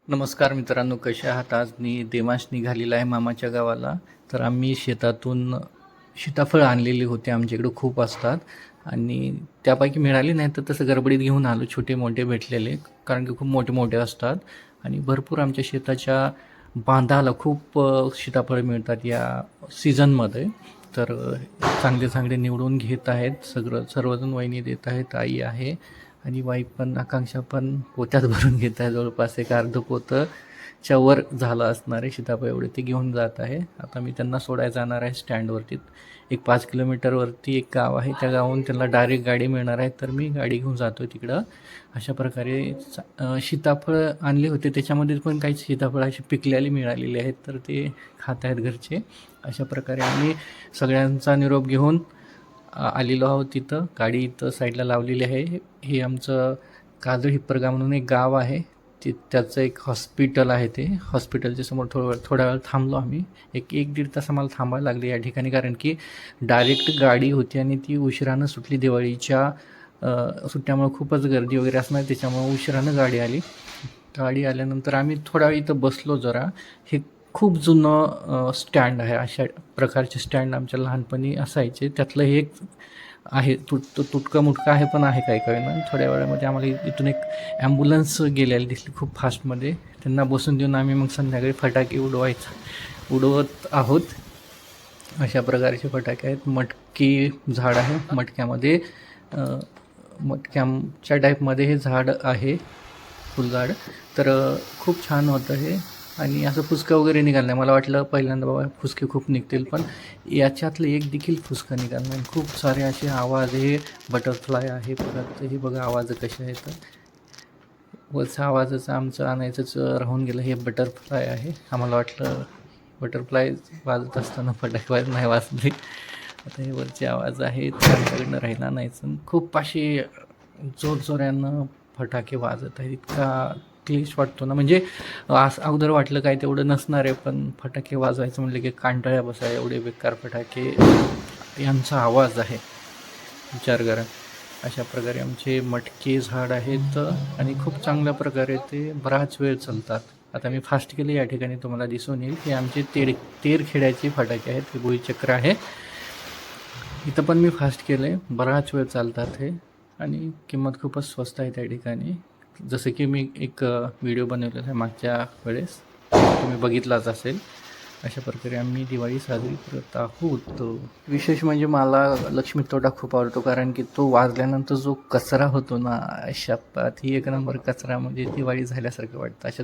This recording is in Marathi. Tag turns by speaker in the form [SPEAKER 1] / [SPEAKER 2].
[SPEAKER 1] नमस्कार मित्रांनो, कसे आहात? आज मी देवांश निघालेला आहे मामाच्या गावाला. तर आम्ही शेतातून सीताफळ आणलेली होते. आमच्याकडे खूप असतात आणि त्यापैकी मिळाली नाही तर तसं गडबडीत घेऊन आलो. छोटे मोठे भेटलेले, कारण की खूप मोठे मोठे असतात आणि भरपूर आमच्या शेताच्या बांधाला खूप सीताफळ मिळतात या सीझनमध्ये. तर चांगले चांगले निवडून घेत आहेत. सर्वजण वहिनी देत आहेत, आई आहे आणि वाईफ पण, आकांक्षा पण पोत्यात भरून घेत आहे. जवळपास एक अर्ध पोतच्या वर झालं असणार आहे सीताफळ, एवढे ते घेऊन जात आहे. आता मी त्यांना सोडायला जाणार आहे स्टँडवरती. एक 5 किलोमीटरवरती एक गाव आहे, त्या गावाहून त्यांना डायरेक्ट गाडी मिळणार आहे, तर मी गाडी घेऊन जातो तिकडं. अशा प्रकारे सीताफळ आणले होते, त्याच्यामध्ये पण काही सीताफळ अशी पिकलेली मिळालेली आहेत, तर ते खात आहेत घरचे. अशा प्रकारे आम्ही सगळ्यांचा निरोप घेऊन आलेलो आहोत. तिथं गाडी इथं साईडला लावलेली आहे. हे आमचं काजळ हिप्परगा म्हणून एक गाव आहे, त्याचं एक हॉस्पिटल आहे. ते हॉस्पिटलच्या समोर थोडा वेळ थांबलो आम्ही. एक दीड तास आम्हाला थांबायला लागले या ठिकाणी, कारण की डायरेक्ट गाडी होती आणि ती उशिरानं सुटली. दिवाळीच्या सुट्ट्यामुळे खूपच गर्दी वगैरे असणार, त्याच्यामुळे उशिरानं गाडी आली. गाडी आल्यानंतर आम्ही थोडा वेळ इथं बसलो जरा. हे खूप जुनं स्टँड आहे. अशा प्रकारचे स्टँड आमच्या लहानपणी असायचे, त्यातलं हे एक आहे. तुटका मुटका आहे, पण आहे काही काही ना. थोड्या वेळामध्ये आम्हाला इथून एक ॲम्ब्युलन्स गेलेली दिसली खूप फास्टमध्ये. त्यांना बसून देऊन आम्ही मग संध्याकाळी फटाके उडवत आहोत. अशा प्रकारचे फटाके आहेत. मटकी झाड आहे, मटक्यामध्ये मटक्याच्या टाईपमध्ये हे झाड आहे, फुलझाड. तर खूप छान होतं हे. आणि असं फुसकं वगैरे निघालं नाही. मला वाटलं पहिल्यांदा बाबा फुसके खूप निघतील, पण याच्यातलं एक देखील फुसकं निघालं नाही. खूप सारे असे आवाज, हे बटरफ्लाय आहे. परत हे बघा आवाज कसे आहेत. वरचं आवाजाचं आमचं आणायचंच राहून गेलं. हे बटरफ्लाय आहे. आम्हाला वाटलं बटरफ्लाय वाजत असताना फटाके नाही वाजले. आता हे वरचे आवाज आहेत, आमच्याकडनं राहिला नाहीच. खूप असे जोरजोऱ्यानं फटाके वाजत आहेत. इतका क्लिश वाटतो ना, म्हणजे असं अगोदर वाटलं काय तेवढं नसणार आहे, पण फटाके वाजवायचं म्हटलं की कांटाळ्या बसाय, एवढे बेकार फटाके यांचा आवाज आहे, विचार करा. अशा प्रकारे आमचे मटके झाड आहेत आणि खूप चांगल्या प्रकारे ते बराच वेळ चालतात. आता मी फास्ट केले, या ठिकाणी तुम्हाला दिसून येईल. हे आमचे तेरखेड्याचे फटाके आहेत. हे भुईचक्र आहे. इथं पण मी फास्ट केलं आहे, बराच वेळ चालतात हे. आणि किंमत खूपच स्वस्त आहे त्या ठिकाणी. जसं की मी एक व्हिडिओ बनवलेला आहे मागच्या वेळेस, तुम्ही बघितलाच असेल. अशा प्रकारे आम्ही दिवाळी साजरी करत आहोत. विशेष म्हणजे मला लक्ष्मी तोटा खूप आवडतो, कारण की तो वाजल्यानंतर जो कचरा होतो ना, शपथ ही एक नंबर कचरा, म्हणजे दिवाळी झाल्यासारखं वाटतं. अशा